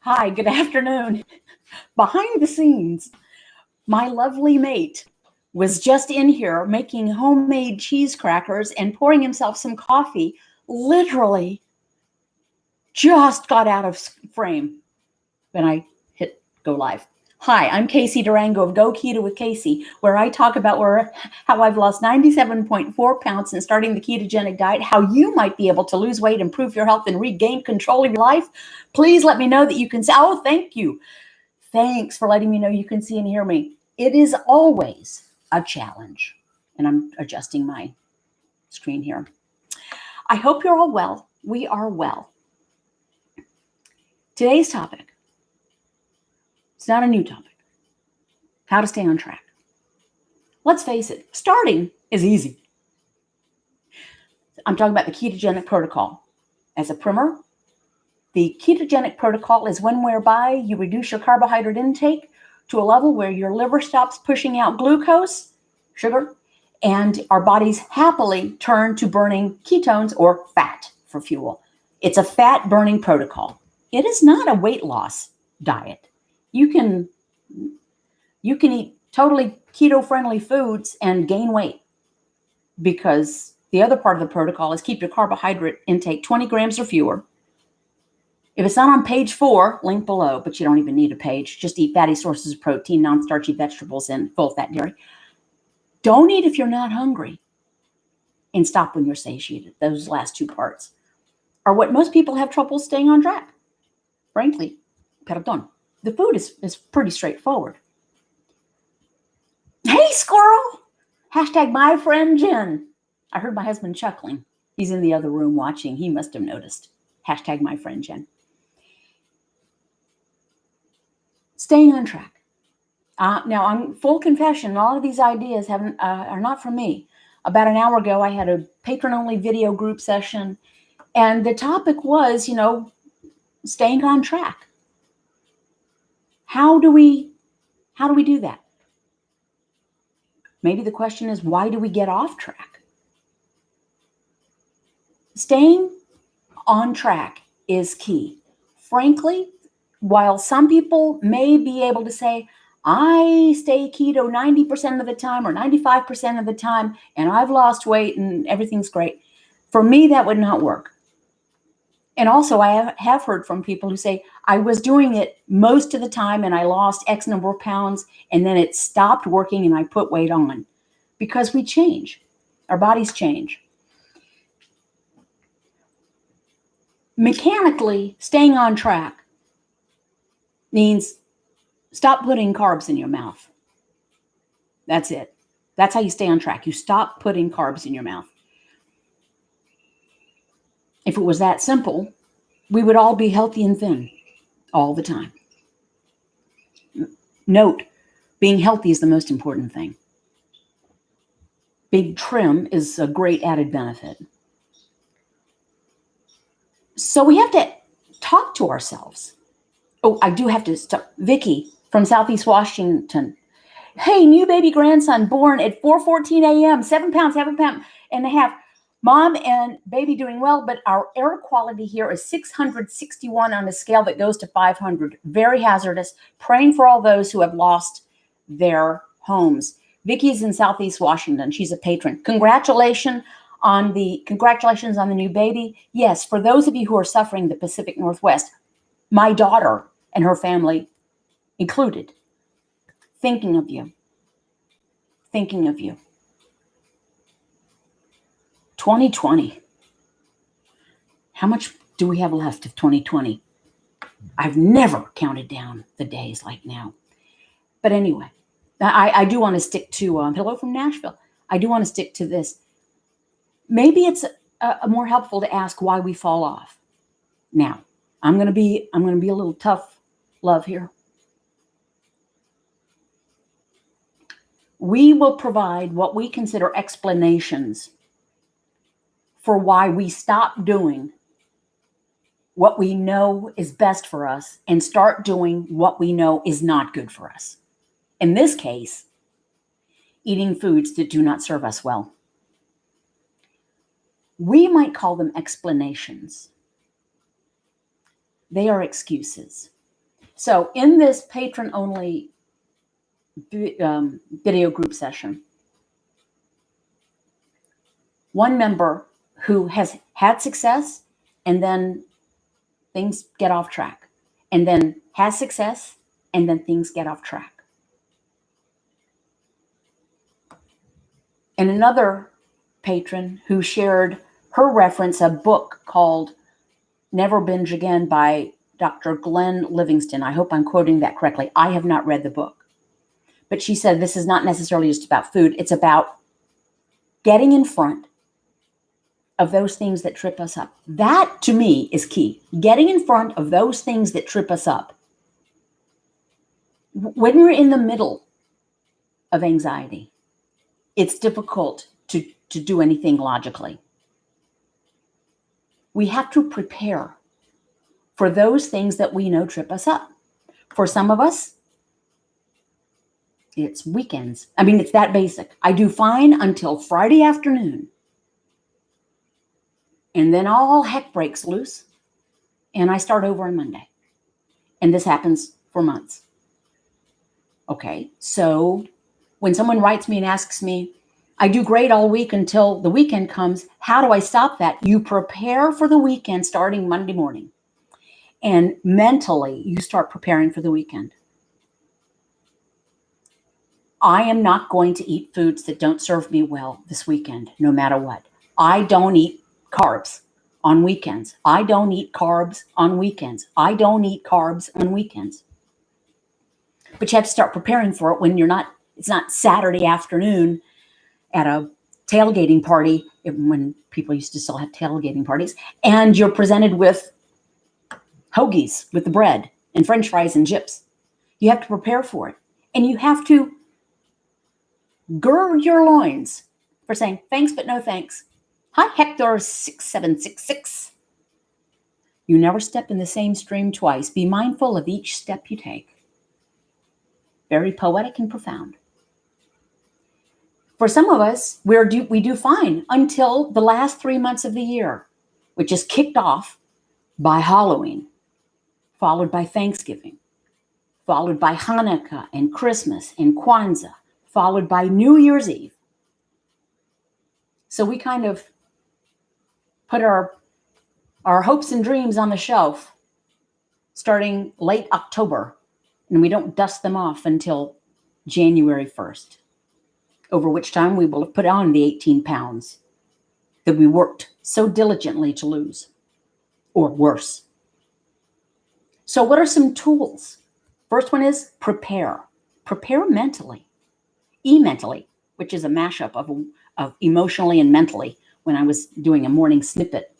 Hi, good afternoon. Behind the scenes, my lovely mate was just in here making homemade cheese crackers and pouring himself some coffee. Literally just got out of frame when I hit go live. Hi, I'm Casey Durango of Go Keto with Casey, where I talk about how I've lost 97.4 pounds since starting the ketogenic diet, how you might be able to lose weight, improve your health, and regain control of your life. Please let me know that you can see. Oh, thank you. Thanks for letting me know you can see and hear me. It is always a challenge. And I'm adjusting my screen here. I hope you're all well. We are well. Today's topic, it's not a new topic. How to stay on track. Let's face it, starting is easy. I'm talking about the ketogenic protocol. As a primer, the ketogenic protocol is one whereby you reduce your carbohydrate intake to a level where your liver stops pushing out glucose, sugar, and our bodies happily turn to burning ketones or fat for fuel. It's a fat burning protocol. It is not a weight loss diet. You can eat totally keto-friendly foods and gain weight, because the other part of the protocol is keep your carbohydrate intake 20 grams or fewer. If it's not on page 4, link below, but you don't even need a page. Just eat fatty sources of protein, non-starchy vegetables, and full-fat dairy. Don't eat if you're not hungry, and stop when you're satiated. Those last two parts are what most people have trouble staying on track. Frankly, perdón. The food is pretty straightforward. Hey, squirrel! Hashtag my friend Jen. I heard my husband chuckling. He's in the other room watching. He must have noticed. Hashtag my friend Jen. Staying on track. Now, I'm full confession. All of these ideas are not from me. About an hour ago, I had a patron-only video group session, and the topic was, staying on track. How do we do that? Maybe the question is, why do we get off track? Staying on track is key. Frankly, while some people may be able to say, I stay keto 90% of the time or 95% of the time, and I've lost weight and everything's great, for me, that would not work. And also, I have heard from people who say, I was doing it most of the time and I lost X number of pounds, and then it stopped working and I put weight on. Because we change. Our bodies change. Mechanically, staying on track means stop putting carbs in your mouth. That's it. That's how you stay on track. You stop putting carbs in your mouth. If it was that simple, we would all be healthy and thin all the time. Note, being healthy is the most important thing. Big trim is a great added benefit. So we have to talk to ourselves. Oh, I do have to stop. Vicky from Southeast Washington. Hey, new baby grandson born at 4:14 a.m., 7 pounds, 7 pounds and a half. Mom and baby doing well, but our air quality here is 661 on a scale that goes to 500. Very hazardous. Praying for all those who have lost their homes. Vicky's in Southeast Washington. She's a patron. Congratulations on the new baby. Yes, for those of you who are suffering the Pacific Northwest, my daughter and her family included, thinking of you. Thinking of you. 2020. How much do we have left of 2020? I've never counted down the days like now. But anyway, I do want to stick to, hello from Nashville. I do want to stick to this. Maybe it's more helpful to ask why we fall off. Now, I'm going to be a little tough love here. We will provide what we consider explanations for why we stop doing what we know is best for us and start doing what we know is not good for us. In this case, eating foods that do not serve us well. We might call them explanations. They are excuses. So in this patron-only video group session, one member who has had success and then things get off track, and then has success and then things get off track. And another patron who shared her reference, a book called Never Binge Again by Dr. Glenn Livingston. I hope I'm quoting that correctly. I have not read the book. But she said this is not necessarily just about food. It's about getting in front of those things that trip us up. That, to me, is key. Getting in front of those things that trip us up. When we're in the middle of anxiety, it's difficult to do anything logically. We have to prepare for those things that we know trip us up. For some of us, it's weekends. I mean, it's that basic. I do fine until Friday afternoon. And then all heck breaks loose. And I start over on Monday. And this happens for months. Okay, so when someone writes me and asks me, I do great all week until the weekend comes, how do I stop that? You prepare for the weekend starting Monday morning. And mentally, you start preparing for the weekend. I am not going to eat foods that don't serve me well this weekend, no matter what. I don't eat carbs on weekends. I don't eat carbs on weekends. I don't eat carbs on weekends. But you have to start preparing for it when it's not Saturday afternoon at a tailgating party, when people used to still have tailgating parties, and you're presented with hoagies with the bread and French fries and chips. You have to prepare for it. And you have to gird your loins for saying thanks, but no thanks. Hi, Hector 6766. You never step in the same stream twice. Be mindful of each step you take. Very poetic and profound. For some of us, we do fine until the last 3 months of the year, which is kicked off by Halloween, followed by Thanksgiving, followed by Hanukkah and Christmas and Kwanzaa, followed by New Year's Eve. So we kind of put our hopes and dreams on the shelf starting late October, and we don't dust them off until January 1st, over which time we will have put on the 18 pounds that we worked so diligently to lose, or worse. So what are some tools? First one is prepare. Prepare mentally. E-mentally, which is a mashup of emotionally and mentally when I was doing a morning snippet.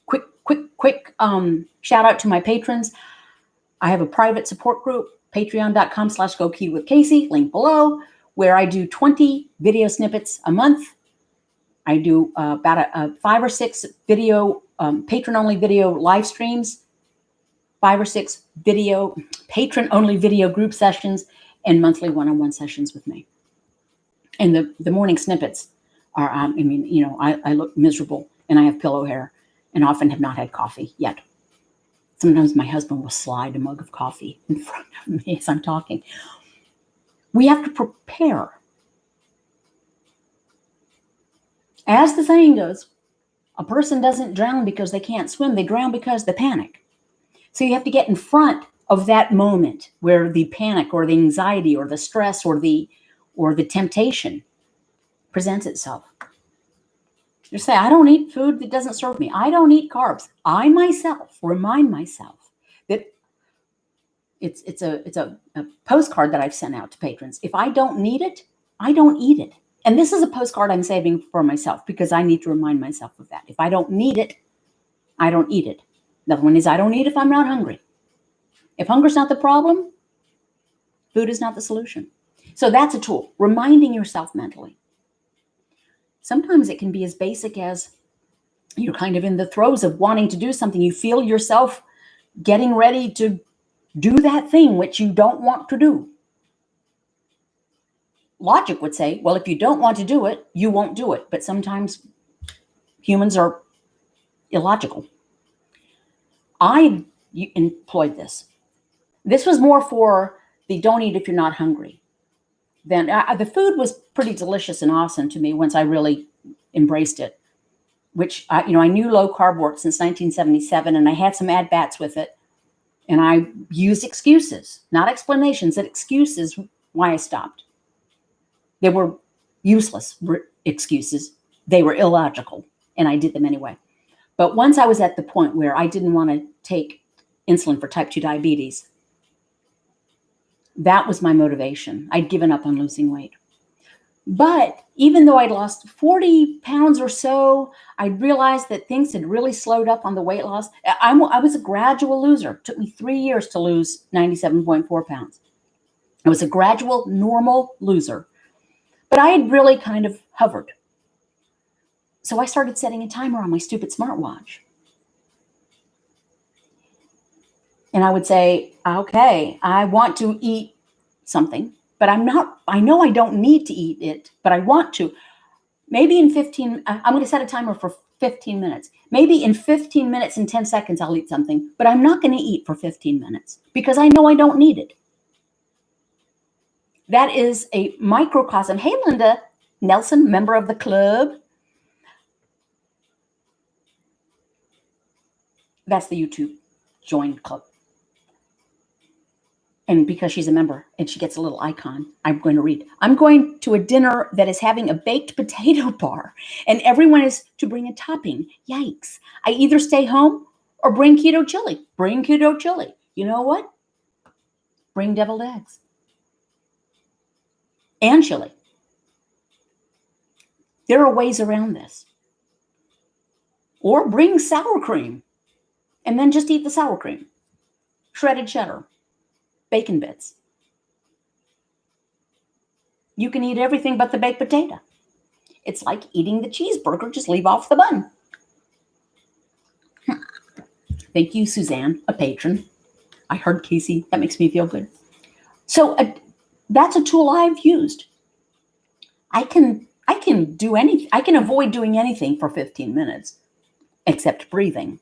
Quick shout out to my patrons. I have a private support group, patreon.com/GoKeto with link below, where I do 20 video snippets a month. I do about 5 or 6 video, patron-only video live streams, 5 or 6 video, patron-only video group sessions, and monthly one-on-one sessions with me. And the morning snippets are, I look miserable and I have pillow hair and often have not had coffee yet. Sometimes my husband will slide a mug of coffee in front of me as I'm talking. We have to prepare. As the saying goes, a person doesn't drown because they can't swim. They drown because they panic. So you have to get in front of that moment where the panic or the anxiety or the stress or the temptation presents itself. You say, I don't eat food that doesn't serve me. I don't eat carbs. I myself remind myself that it's a postcard that I've sent out to patrons. If I don't need it, I don't eat it. And this is a postcard I'm saving for myself because I need to remind myself of that. If I don't need it, I don't eat it. The other one is I don't eat if I'm not hungry. If hunger's not the problem, food is not the solution. So that's a tool, reminding yourself mentally. Sometimes it can be as basic as you're kind of in the throes of wanting to do something. You feel yourself getting ready to do that thing which you don't want to do. Logic would say, well, if you don't want to do it, you won't do it. But sometimes humans are illogical. I employed this. This was more for the don't eat if you're not hungry. Then the food was pretty delicious and awesome to me once I really embraced it, which I knew low carb worked since 1977, and I had some ad bats with it. And I used excuses, not explanations, but excuses why I stopped. They were useless excuses. They were illogical, and I did them anyway. But once I was at the point where I didn't want to take insulin for type 2 diabetes, that was my motivation. I'd given up on losing weight. But even though I'd lost 40 pounds or so, I realized that things had really slowed up on the weight loss. I was a gradual loser. It took me 3 years to lose 97.4 pounds. I was a gradual, normal loser. But I had really kind of hovered. So I started setting a timer on my stupid smartwatch. And I would say, okay, I want to eat something, but I know I don't need to eat it, but I want to. Maybe in 15, I'm going to set a timer for 15 minutes. Maybe in 15 minutes and 10 seconds, I'll eat something, but I'm not going to eat for 15 minutes because I know I don't need it. That is a microcosm. Hey, Linda Nelson, member of the club. That's the YouTube join club. And because she's a member and she gets a little icon, I'm going to read. I'm going to a dinner that is having a baked potato bar, and everyone is to bring a topping. Yikes. I either stay home or bring keto chili. Bring keto chili. You know what? Bring deviled eggs. And chili. There are ways around this. Or bring sour cream and then just eat the sour cream. Shredded cheddar. Bacon bits. You can eat everything but the baked potato. It's like eating the cheeseburger, just leave off the bun. Thank you, Suzanne, a patron. I heard Casey. That makes me feel good. So that's a tool I've used. I can do anything. I can avoid doing anything for 15 minutes, except breathing.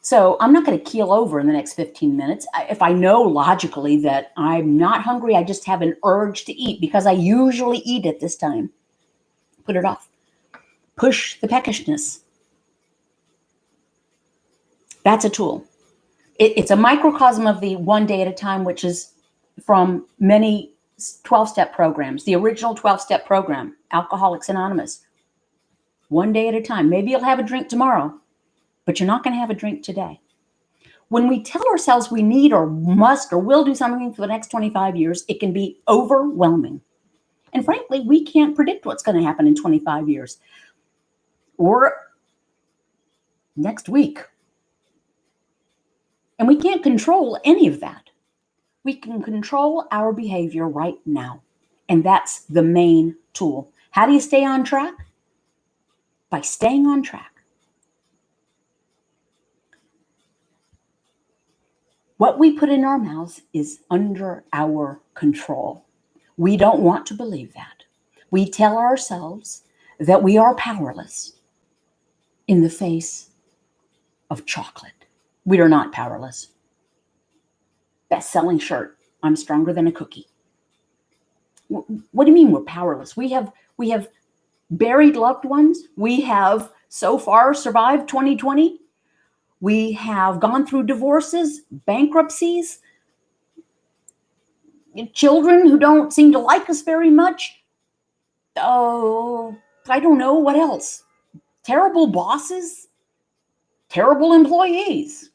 So I'm not going to keel over in the next 15 minutes. If I know logically that I'm not hungry, I just have an urge to eat because I usually eat at this time. Put it off. Push the peckishness. That's a tool. It's a microcosm of the one day at a time, which is from many 12-step programs. The original 12-step program, Alcoholics Anonymous. One day at a time. Maybe you'll have a drink tomorrow, but you're not going to have a drink today. When we tell ourselves we need or must or will do something for the next 25 years, it can be overwhelming. And frankly, we can't predict what's going to happen in 25 years or next week. And we can't control any of that. We can control our behavior right now. And that's the main tool. How do you stay on track? By staying on track. What we put in our mouths is under our control. We don't want to believe that. We tell ourselves that we are powerless in the face of chocolate. We are not powerless. Best-selling shirt, I'm stronger than a cookie. What do you mean we're powerless? We have buried loved ones. We have so far survived 2020. We have gone through divorces, bankruptcies, children who don't seem to like us very much. Oh, I don't know what else. Terrible bosses, terrible employees,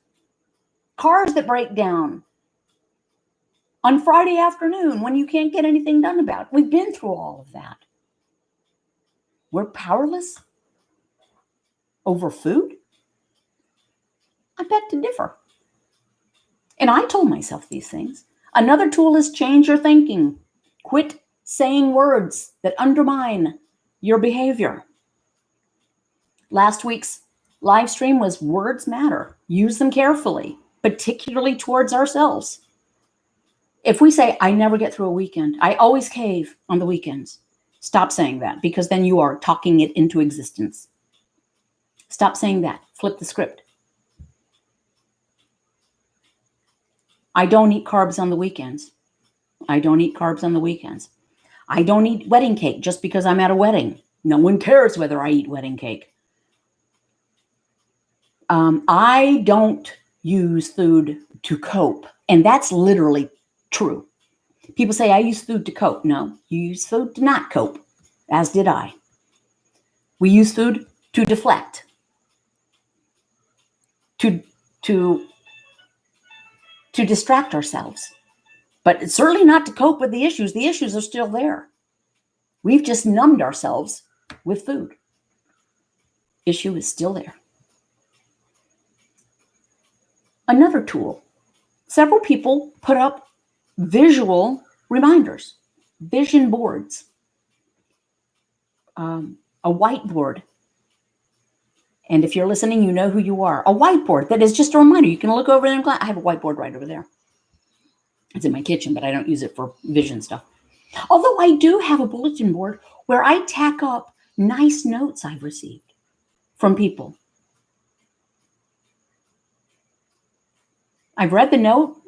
cars that break down on Friday afternoon when you can't get anything done about it. We've been through all of that. We're powerless over food? I beg to differ. And I told myself these things. Another tool is change your thinking. Quit saying words that undermine your behavior. Last week's live stream was words matter. Use them carefully, particularly towards ourselves. If we say, I never get through a weekend, I always cave on the weekends, stop saying that, because then you are talking it into existence. Stop saying that. Flip the script. I don't eat carbs on the weekends. I don't eat carbs on the weekends. I don't eat wedding cake just because I'm at a wedding. No one cares whether I eat wedding cake. I don't use food to cope. And that's literally true. People say I use food to cope. No, you use food to not cope, as did I. We use food to deflect, to distract ourselves. But it's certainly not to cope with the issues. The issues are still there. We've just numbed ourselves with food. Issue is still there. Another tool. Several people put up visual reminders, vision boards, a whiteboard. And if you're listening, you know who you are. A whiteboard that is just a reminder. You can look over there and I have a whiteboard right over there. It's in my kitchen, but I don't use it for vision stuff. Although I do have a bulletin board where I tack up nice notes I've received from people. I've read the note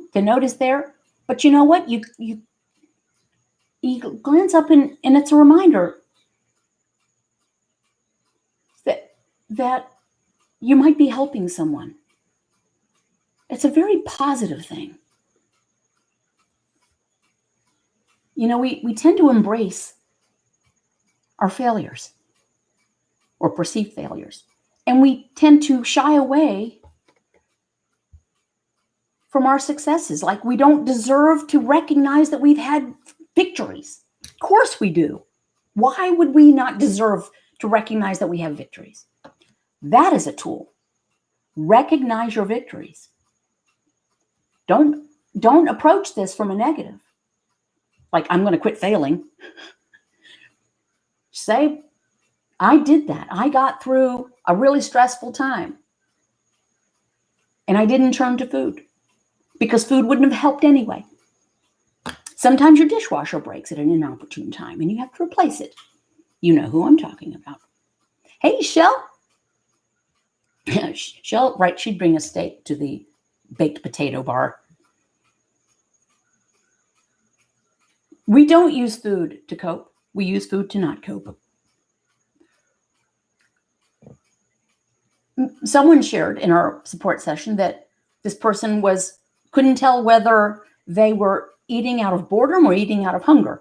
is there, but you know what? You glance up and it's a reminder that you might be helping someone. It's a very positive thing. You know, we tend to embrace our failures or perceived failures, and we tend to shy away from our successes. Like we don't deserve to recognize that we've had victories. Of course we do. Why would we not deserve to recognize that we have victories? That is a tool. Recognize your victories. Don't approach this from a negative. Like, I'm going to quit failing. Say, I did that. I got through a really stressful time. And I didn't turn to food because food wouldn't have helped anyway. Sometimes your dishwasher breaks at an inopportune time and you have to replace it. You know who I'm talking about. Hey, Shell. Shell, right, she'd bring a steak to the baked potato bar. We don't use food to cope. We use food to not cope. Someone shared in our support session that this person couldn't tell whether they were eating out of boredom or eating out of hunger.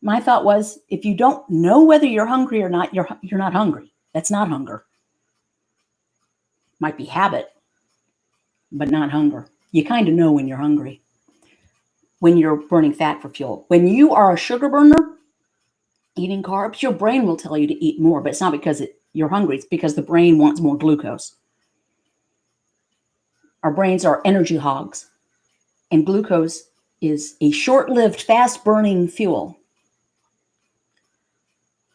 My thought was, if you don't know whether you're hungry or not, you're not hungry. That's not hunger. Might be habit, but not hunger. You kind of know when you're hungry, when you're burning fat for fuel. When you are a sugar burner, eating carbs, your brain will tell you to eat more, but it's not because you're hungry. It's because the brain wants more glucose. Our brains are energy hogs, and glucose is a short-lived, fast-burning fuel.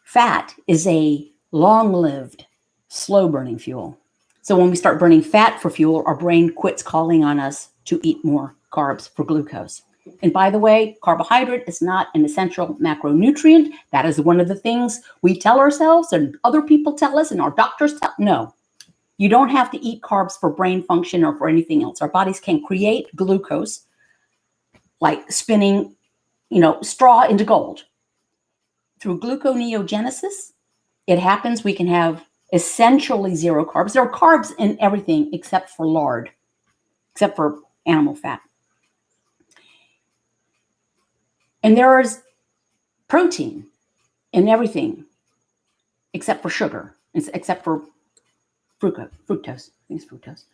Fat is a long-lived, slow-burning fuel. So when we start burning fat for fuel, our brain quits calling on us to eat more carbs for glucose. And by the way, carbohydrate is not an essential macronutrient. That is one of the things we tell ourselves and other people tell us and our doctors tell. No, you don't have to eat carbs for brain function or for anything else. Our bodies can create glucose like spinning, straw into gold. Through gluconeogenesis, it happens. We can have essentially zero carbs. There are carbs in everything except for lard, except for animal fat. And there is protein in everything except for sugar, except for fructose. I think it's fructose.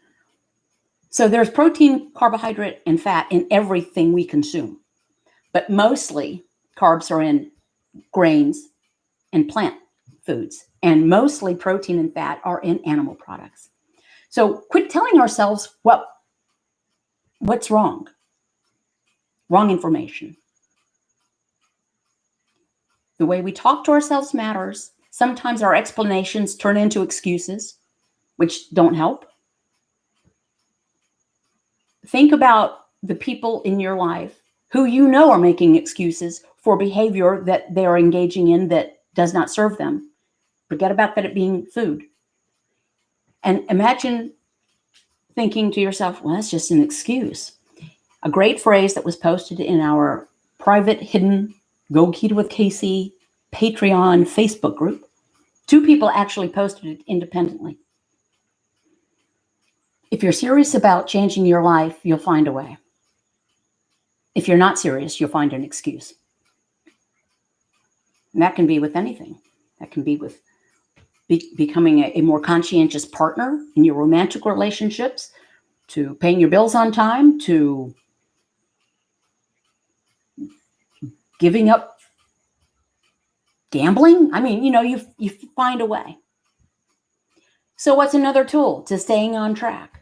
So there's protein, carbohydrate, and fat in everything we consume. But mostly carbs are in grains and plant foods. And mostly protein and fat are in animal products. So quit telling ourselves what's wrong. Wrong information. The way we talk to ourselves matters. Sometimes our explanations turn into excuses, which don't help. Think about the people in your life who you know are making excuses for behavior that they are engaging in that does not serve them. Forget about that it being food. And imagine thinking to yourself, well, that's just an excuse. a great phrase that was posted in our private, hidden Go Keto with Casey Patreon Facebook group. 2 people actually posted it independently. If you're serious about changing your life, you'll find a way. If you're not serious, you'll find an excuse. And that can be with anything. That can be with becoming a more conscientious partner in your romantic relationships, to paying your bills on time, to giving up gambling. I mean, you find a way. So what's another tool to staying on track?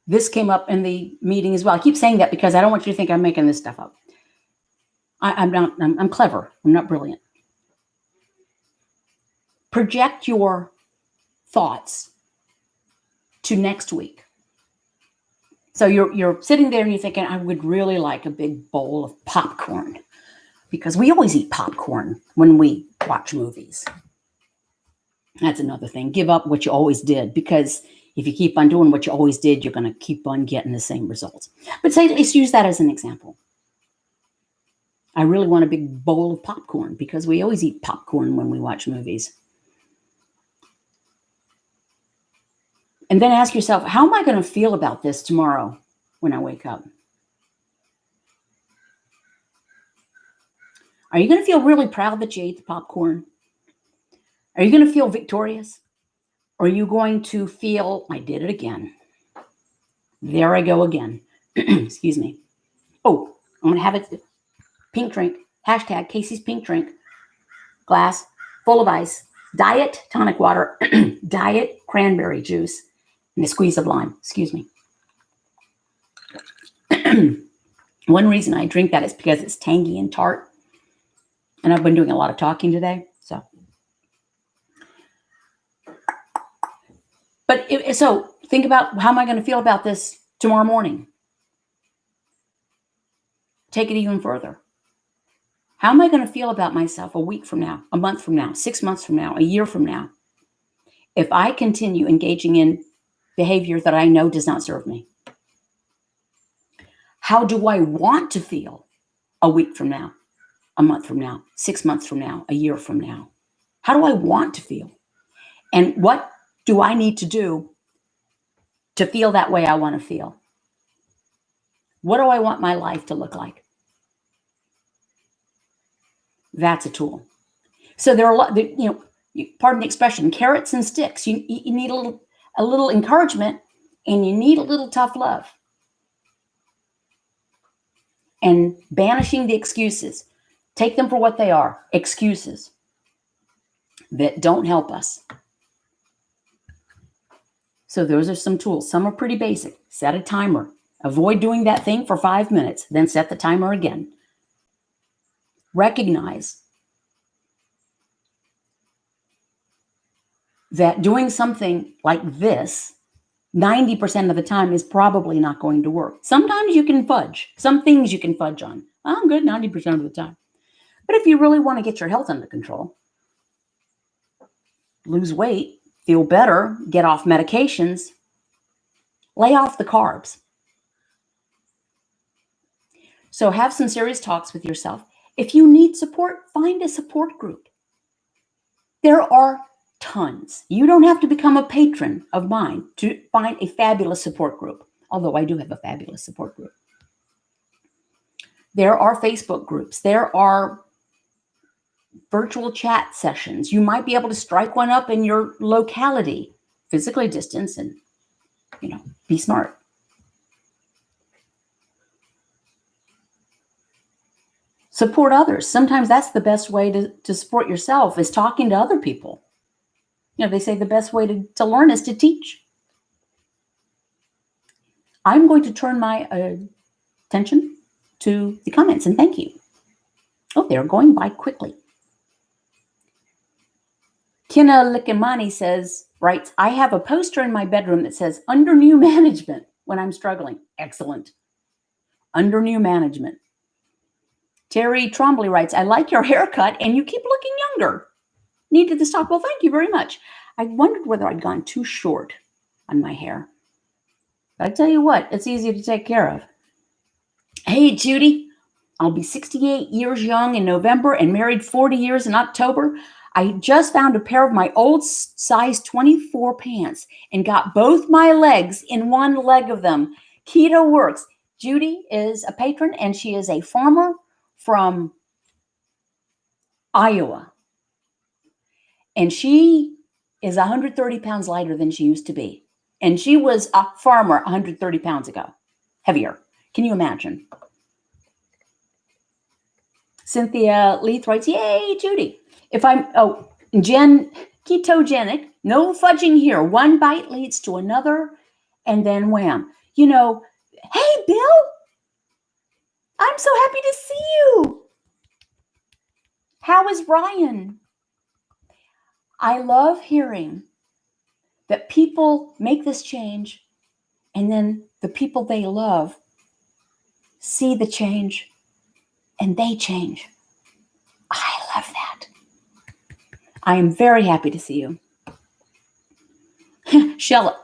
This came up in the meeting as well. I keep saying that because I don't want you to think I'm making this stuff up. I'm not. I'm clever. I'm not brilliant. Project your thoughts to next week. So you're sitting there and you're thinking, I would really like a big bowl of popcorn, because we always eat popcorn when we watch movies. That's another thing. Give up what you always did, because if you keep on doing what you always did, you're going to keep on getting the same results. But say, let's use that as an example. I really want a big bowl of popcorn, because we always eat popcorn when we watch movies. And then ask yourself, how am I going to feel about this tomorrow when I wake up? Are you going to feel really proud that you ate the popcorn? Are you going to feel victorious? Or are you going to feel, I did it again? There I go again. Excuse me. Oh, I'm going to have it pink drink. Hashtag Casey's pink drink. Glass full of ice. Diet tonic water. Diet cranberry juice. And a squeeze of lime. Excuse me. One reason I drink that is because it's tangy and tart. And I've been doing a lot of talking today. So think about, how am I going to feel about this tomorrow morning? Take it even further. How am I going to feel about myself a week from now, a month from now, 6 months from now, a year from now, if I continue engaging in behavior that I know does not serve me? How do I want to feel a week from now, a month from now, 6 months from now, a year from now? How do I want to feel? And what do I need to do to feel that way I want to feel? What do I want my life to look like? That's a tool. So there are a lot, pardon the expression, carrots and sticks. You need a little encouragement, and you need a little tough love. And banishing the excuses. Take them for what they are, excuses that don't help us. So those are some tools. Some are pretty basic. Set a timer. Avoid doing that thing for 5 minutes, then set the timer again. Recognize that doing something like this 90% of the time is probably not going to work. Sometimes you can fudge. Some things you can fudge on. I'm good 90% of the time. But if you really want to get your health under control, lose weight, feel better, get off medications, lay off the carbs. So have some serious talks with yourself. If you need support, find a support group. There are tons. You don't have to become a patron of mine to find a fabulous support group, although I do have a fabulous support group. There are Facebook groups. There are virtual chat sessions. You might be able to strike one up in your locality, physically distance, and, be smart. Support others. Sometimes that's the best way to support yourself, is talking to other people. They say the best way to learn is to teach. I'm going to turn my attention to the comments, and thank you. Oh, they're going by quickly. Kina Likimani writes, I have a poster in my bedroom that says, under new management, when I'm struggling. Excellent. Under new management. Terry Trombley writes, I like your haircut and you keep looking younger. Needed to stop. Well, thank you very much. I wondered whether I'd gone too short on my hair. But I tell you what, it's easy to take care of. Hey, Judy, I'll be 68 years young in November and married 40 years in October. I just found a pair of my old size 24 pants and got both my legs in one leg of them. Keto works. Judy is a patron and she is a farmer from Iowa. And she is 130 pounds lighter than she used to be. And she was a farmer 130 pounds ago. Heavier. Can you imagine? Cynthia Leith writes, yay, Judy. Jen, ketogenic, no fudging here. One bite leads to another, and then wham. Hey, Bill, I'm so happy to see you. How is Ryan? I love hearing that people make this change, and then the people they love see the change, and they change. I love that. I am very happy to see you. Shell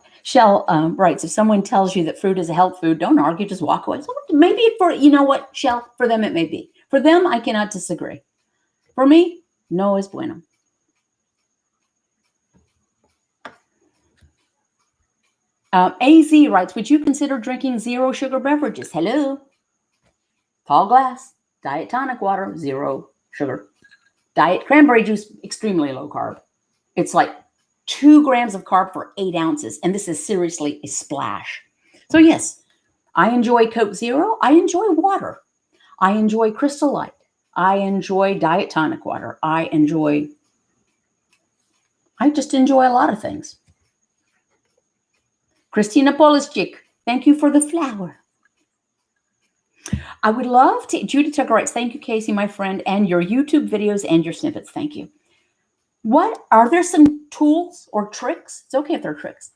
writes, if someone tells you that fruit is a health food, don't argue, just walk away. So maybe Shell, for them it may be. For them, I cannot disagree. For me, no es bueno. AZ writes, would you consider drinking zero sugar beverages? Hello. Tall glass, diet tonic water, zero sugar. Diet cranberry juice, extremely low carb. It's like 2 grams of carb for 8 ounces. And this is seriously a splash. So yes, I enjoy Coke Zero. I enjoy water. I enjoy Crystal Light. I enjoy diet tonic water. I just enjoy a lot of things. Christina Polishchik, thank you for the flower. I would love to, Judy Tucker writes, thank you, Casey, my friend, and your YouTube videos and your snippets. Thank you. Are there some tools or tricks? It's okay if they're tricks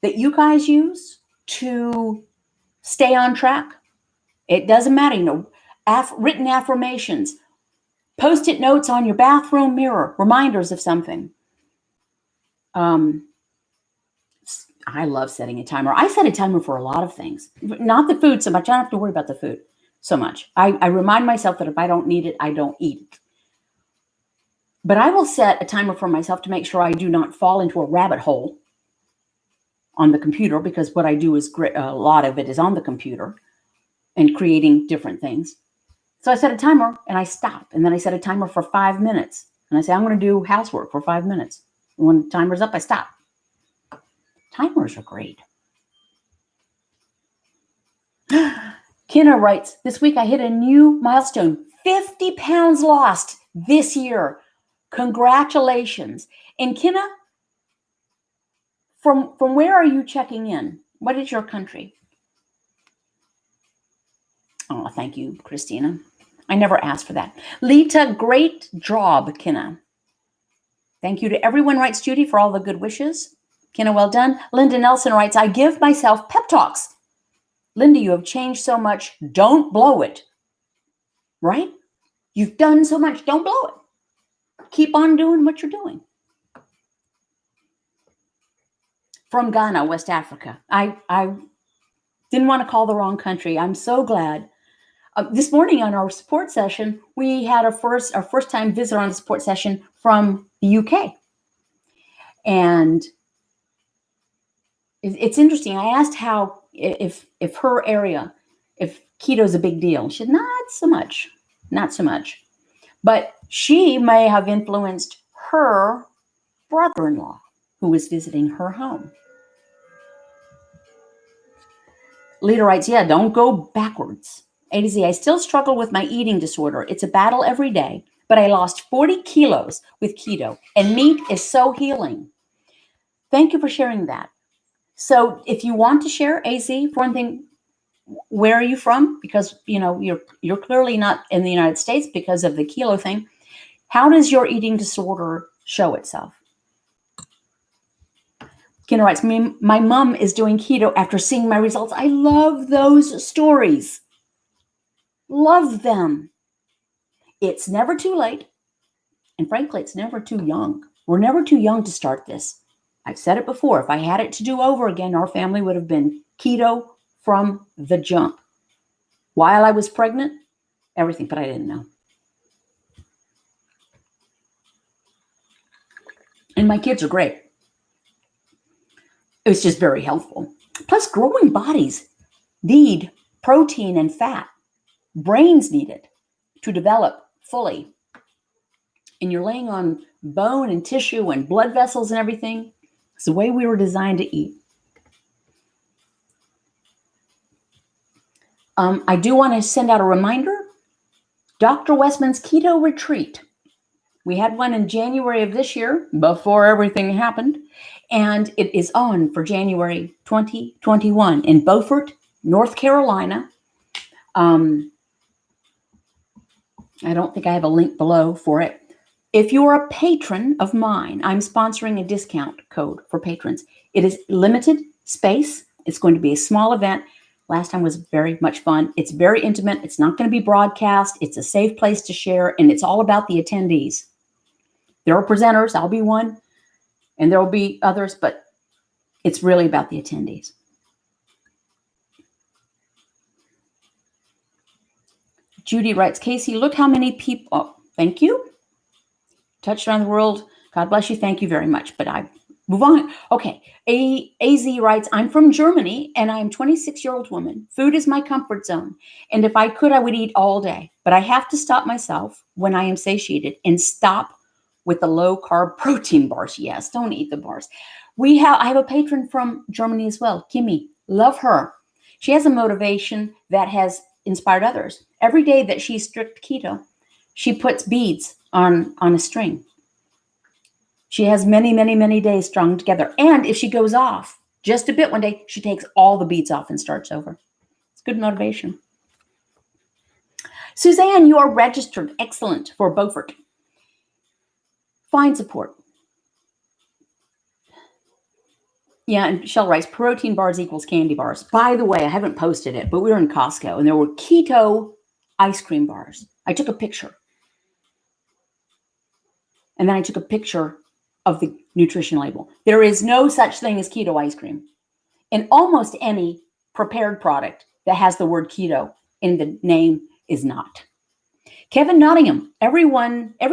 that you guys use to stay on track? It doesn't matter, written affirmations, Post-it notes on your bathroom mirror, reminders of something. I love setting a timer. I set a timer for a lot of things, not the food so much. I don't have to worry about the food so much. I remind myself that if I don't need it, I don't eat it. But I will set a timer for myself to make sure I do not fall into a rabbit hole on the computer, because what I do is a lot of it is on the computer and creating different things. So I set a timer and I stop. And then I set a timer for 5 minutes. And I say, I'm going to do housework for 5 minutes. And when the timer's up, I stop. Timers are great. Kenna writes, this week I hit a new milestone, 50 pounds lost this year. Congratulations. And Kenna, from where are you checking in? What is your country? Oh, thank you, Christina. I never asked for that. Lita, great job, Kenna. Thank you to everyone, writes Judy, for all the good wishes. Kenna, well done. Linda Nelson writes, I give myself pep talks. Linda, you have changed so much. Don't blow it. Right? You've done so much. Don't blow it. Keep on doing what you're doing. From Ghana, West Africa. I didn't want to call the wrong country. I'm so glad. This morning on our support session, we had our first time visitor on the support session from the UK. And it's interesting. I asked how, if her area, if keto is a big deal. She said, not so much. But she may have influenced her brother-in-law who was visiting her home. Lita writes, yeah, don't go backwards. A to Z, I still struggle with my eating disorder. It's a battle every day, but I lost 40 kilos with keto, and meat is so healing. Thank you for sharing that. So if you want to share, AZ, for one thing, where are you from? Because, you're clearly not in the United States because of the kilo thing. How does your eating disorder show itself? Kenna writes, my mom is doing keto after seeing my results. I love those stories. Love them. It's never too late. And frankly, it's never too young. We're never too young to start this. I've said it before. If I had it to do over again, our family would have been keto from the jump. While I was pregnant, everything, but I didn't know. And my kids are great. It's just very helpful. Plus, growing bodies need protein and fat. Brains need it to develop fully. And you're laying on bone and tissue and blood vessels and everything. It's the way we were designed to eat. I do want to send out a reminder. Dr. Westman's Keto Retreat. We had one in January of this year, before everything happened. And it is on for January 2021 in Beaufort, North Carolina. I don't think I have a link below for it. If you're a patron of mine, I'm sponsoring a discount code for patrons. It is limited space. It's going to be a small event. Last time was very much fun. It's very intimate. It's not going to be broadcast. It's a safe place to share, and it's all about the attendees. There are presenters. I'll be one, and there will be others, but it's really about the attendees. Judy writes, Casey, look how many people, oh, thank you. Touched around the world. God bless you. Thank you very much. But I move on. Okay. AZ writes, I'm from Germany and I'm a 26-year-old woman. Food is my comfort zone. And if I could, I would eat all day. But I have to stop myself when I am satiated and stop with the low carb protein bars. Yes, don't eat the bars. I have a patron from Germany as well, Kimmy. Love her. She has a motivation that has inspired others. Every day that she's strict keto, she puts beads on a string. She has many, many, many days strung together. And if she goes off just a bit one day, she takes all the beads off and starts over. It's good motivation. Suzanne, you are registered. Excellent for Beaufort. Find support. Yeah, and Shell writes, protein bars equals candy bars. By the way, I haven't posted it, but we were in Costco and there were keto ice cream bars. I took a picture. And then I took a picture of the nutrition label. There is no such thing as keto ice cream. In almost any prepared product that has the word keto in the name is not. Kevin Nottingham, every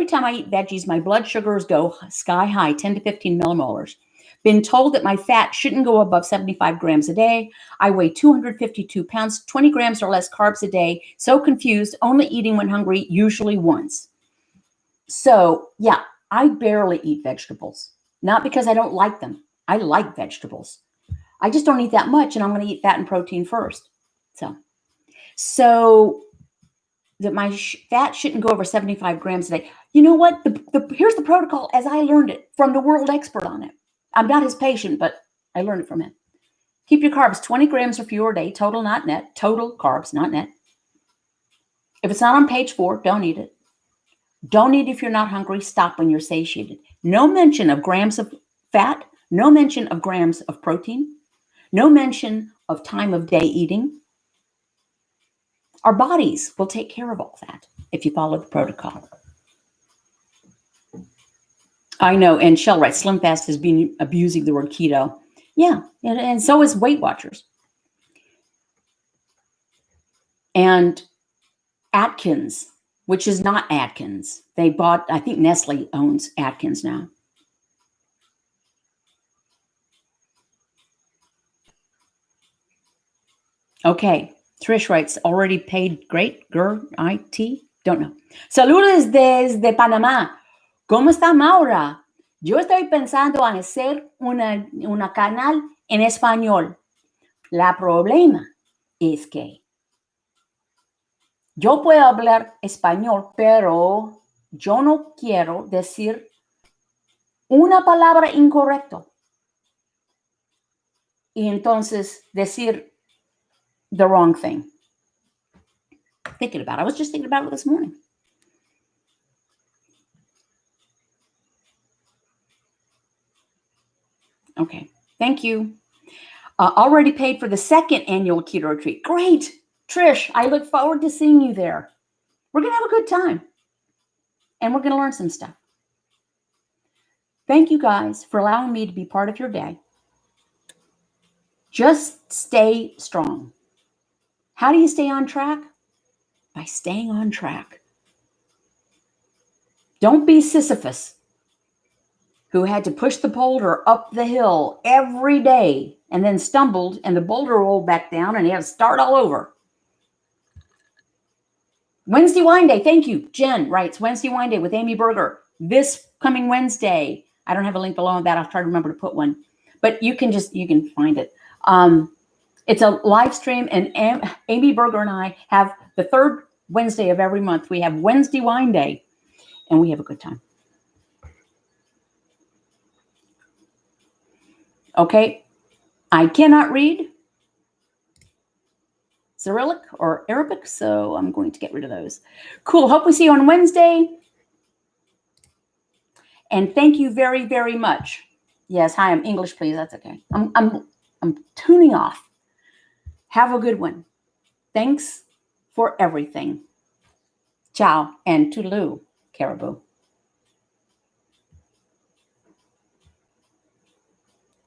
time I eat veggies, my blood sugars go sky high, 10 to 15 millimolars. Been told that my fat shouldn't go above 75 grams a day. I weigh 252 pounds, 20 grams or less carbs a day. So confused, only eating when hungry, usually once. So yeah, I barely eat vegetables. Not because I don't like them. I like vegetables. I just don't eat that much, and I'm going to eat fat and protein first. So that my fat shouldn't go over 75 grams a day. You know what? Here's the protocol as I learned it from the world expert on it. I'm not his patient, but I learned it from him. Keep your carbs 20 grams or fewer a day, total, not net. Total carbs, not net. If it's not on page 4, don't eat it. Don't eat if you're not hungry. Stop when you're satiated. No mention of grams of fat. No mention of grams of protein. No mention of time of day eating. Our bodies will take care of all that if you follow the protocol. I know, and Shell writes, Slim Fast has been abusing the word keto. Yeah, and so is Weight Watchers. And Atkins, which is not Atkins. They bought, I think Nestle owns Atkins now. Okay, Trish writes, already paid, great, IT, don't know. Saludos desde Panamá. ¿Cómo está Maura? Yo estoy pensando en hacer una canal en español. La problema es que yo puedo hablar español, pero yo no quiero decir una palabra incorrecta. Y entonces decir the wrong thing. I was just thinking about it this morning. Okay, thank you. Already paid for the second annual keto retreat. Great, Trish, I look forward to seeing you there. We're going to have a good time. And we're going to learn some stuff. Thank you guys for allowing me to be part of your day. Just stay strong. How do you stay on track? By staying on track. Don't be Sisyphus, who had to push the boulder up the hill every day and then stumbled and the boulder rolled back down and he had to start all over. Wednesday Wine Day. Thank you. Jen writes Wednesday Wine Day with Amy Berger this coming Wednesday. I don't have a link below on that. I'll try to remember to put one, but you can find it. It's a live stream, and Amy Berger and I have the third Wednesday of every month. We have Wednesday Wine Day, and we have a good time. Okay, I cannot read Cyrillic or Arabic, so I'm going to get rid of those. Cool. Hope we see you on Wednesday. And thank you very, very much. Yes, hi, I'm English, please. That's okay. I'm tuning off. Have a good one. Thanks for everything. Ciao and toodaloo, caribou.